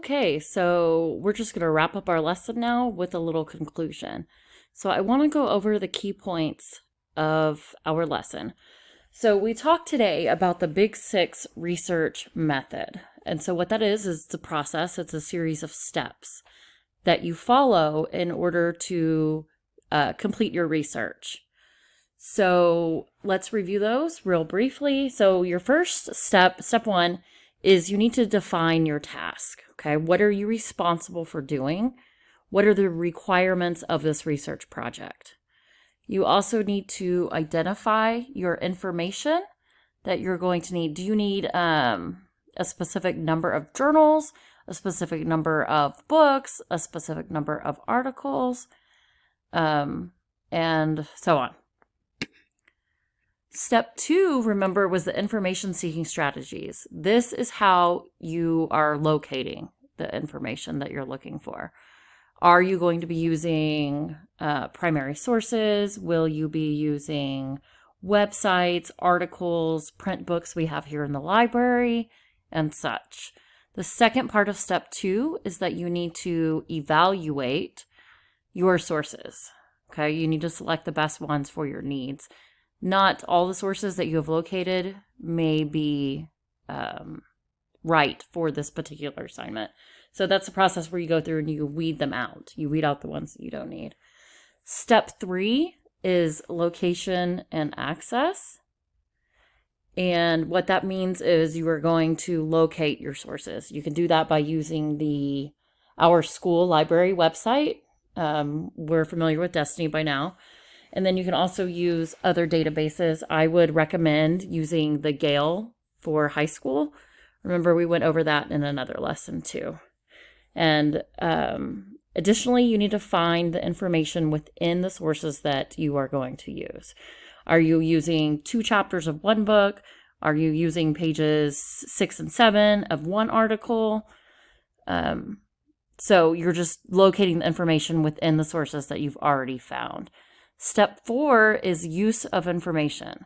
Okay, so we're just going to wrap up our lesson now with a little conclusion. So I want to go over the key points of our lesson. So we talked today about the Big 6 research method. And so what that is the process. It's a series of steps that you follow in order to complete your research. So let's review those real briefly. So your first step 1, is you need to define your task. Okay, what are you responsible for doing? What are the requirements of this research project? You also need to identify your information that you're going to need. Do you need a specific number of journals, a specific number of books, a specific number of articles, and so on? Step 2, remember, was the information seeking strategies. This is how you are locating the information that you're looking for. Are you going to be using primary sources? Will you be using websites, articles, print books we have here in the library, and such? The second part of step 2 is that you need to evaluate your sources. Okay, you need to select the best ones for your needs. Not all the sources that you have located may be right for this particular assignment. So that's a process where you go through and you weed them out. You weed out the ones that you don't need. Step 3 is location and access. And what that means is you are going to locate your sources. You can do that by using our school library website. We're familiar with Destiny by now. And then you can also use other databases. I would recommend using the Gale for high school. Remember, we went over that in another lesson too. And additionally, you need to find the information within the sources that you are going to use. Are you using 2 chapters of one book? Are you using pages 6 and 7 of one article? So you're just locating the information within the sources that you've already found. Step 4 is use of information.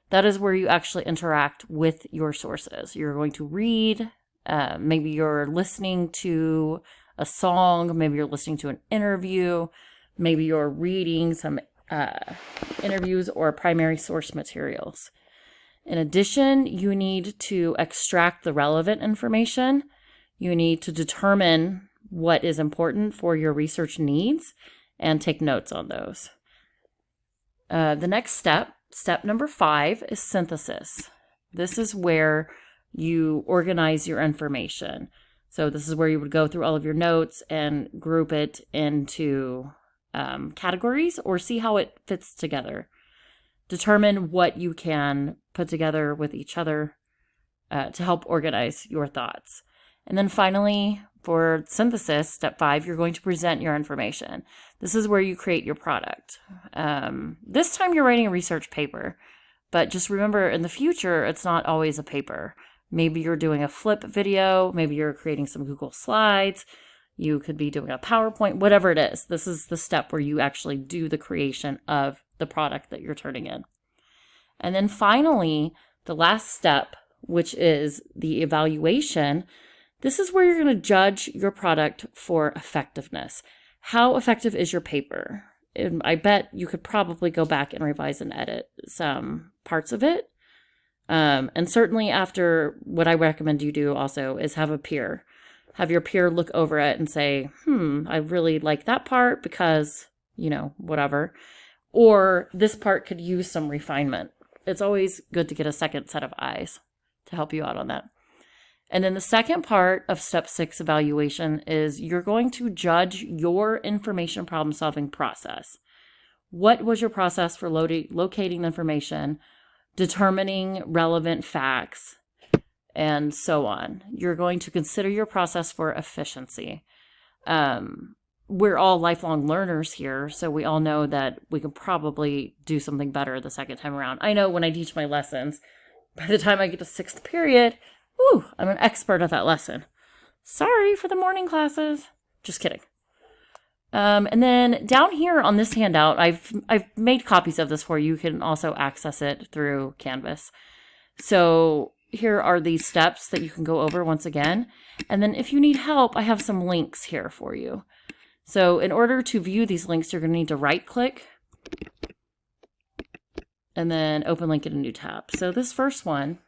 That is where you actually interact with your sources. You're going to read, maybe you're listening to a song, maybe you're listening to an interview, maybe you're reading some interviews or primary source materials. In addition, you need to extract the relevant information. You need to determine what is important for your research needs and take notes on those. The next step number 5, is synthesis. This is where you organize your information. So this is where you would go through all of your notes and group it into categories or see how it fits together. Determine what you can put together with each other to help organize your thoughts. And then finally, for synthesis, step 5, you're going to present your information. This is where you create your product. This time you're writing a research paper, but just remember in the future, it's not always a paper. Maybe you're doing a flip video, maybe you're creating some Google Slides, you could be doing a PowerPoint, whatever it is. This is the step where you actually do the creation of the product that you're turning in. And then finally, the last step, which is the evaluation. This is where you're going to judge your product for effectiveness. How effective is your paper? And I bet you could probably go back and revise and edit some parts of it. And certainly after, what I recommend you do also is have a peer. Have your peer look over it and say, I really like that part because, whatever. Or this part could use some refinement. It's always good to get a second set of eyes to help you out on that. And then the second part of step 6 evaluation is you're going to judge your information problem solving process. What was your process for locating the information, determining relevant facts, and so on? You're going to consider your process for efficiency. We're all lifelong learners here, so we all know that we can probably do something better the second time around. I know when I teach my lessons, by the time I get to 6th period, I'm an expert at that lesson. Sorry for the morning classes. Just kidding. And then down here on this handout, I've made copies of this for you. You can also access it through Canvas. So here are the steps that you can go over once again. And then if you need help, I have some links here for you. So in order to view these links, you're going to need to right click and then open link in a new tab. So this first one,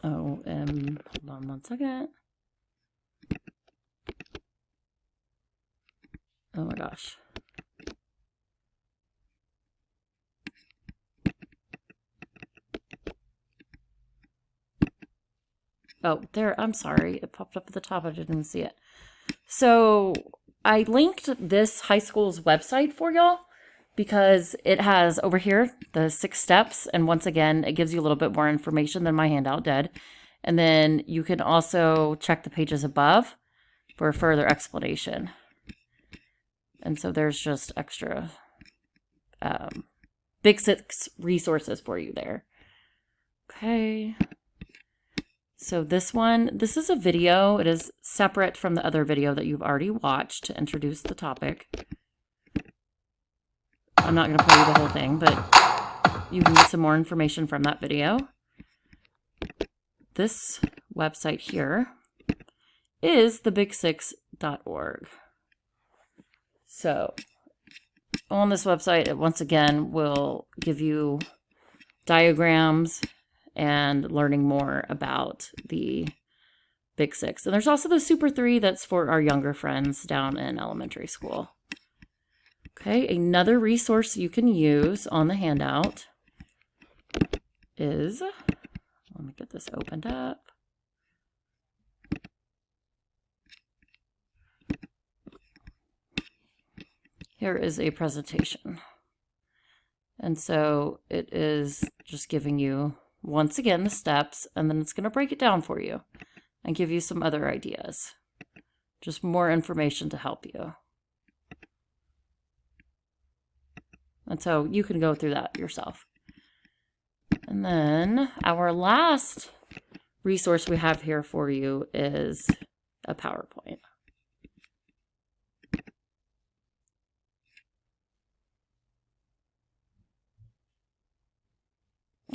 hold on one second. Oh my gosh. Oh, there, I'm sorry. It popped up at the top. I didn't even see it. So I linked this high school's website for y'all because it has over here the 6 steps. And once again, it gives you a little bit more information than my handout did. And then you can also check the pages above for further explanation. And so there's just extra Big 6 resources for you there. Okay. So this is a video. It is separate from the other video that you've already watched to introduce the topic. I'm not going to play you the whole thing, but you can get some more information from that video. This website here is thebig6.org. So on this website, it once again will give you diagrams and learning more about the Big 6. And there's also the Super 3 that's for our younger friends down in elementary school. Okay, another resource you can use on the handout is, let me get this opened up. Here is a presentation. And so it is just giving you, once again, the steps, and then it's going to break it down for you and give you some other ideas. Just more information to help you. And so you can go through that yourself. And then our last resource we have here for you is a PowerPoint.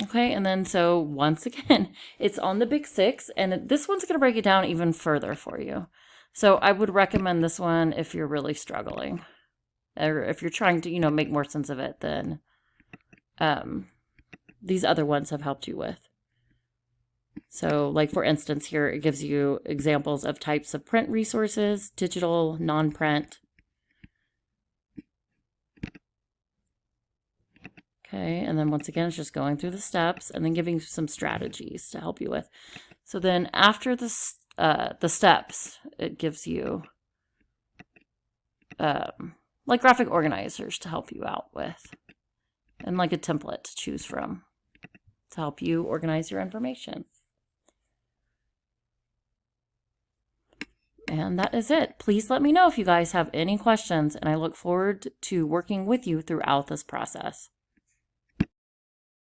Okay, and then so once again, it's on the Big 6, and this one's going to break it down even further for you. So I would recommend this one if you're really struggling, or if you're trying to, make more sense of it than these other ones have helped you with. So like for instance here, it gives you examples of types of print resources, digital, non-print. Okay, and then once again, it's just going through the steps and then giving some strategies to help you with. So then after the steps, it gives you like graphic organizers to help you out with, and like a template to choose from to help you organize your information. And that is it. Please let me know if you guys have any questions, and I look forward to working with you throughout this process.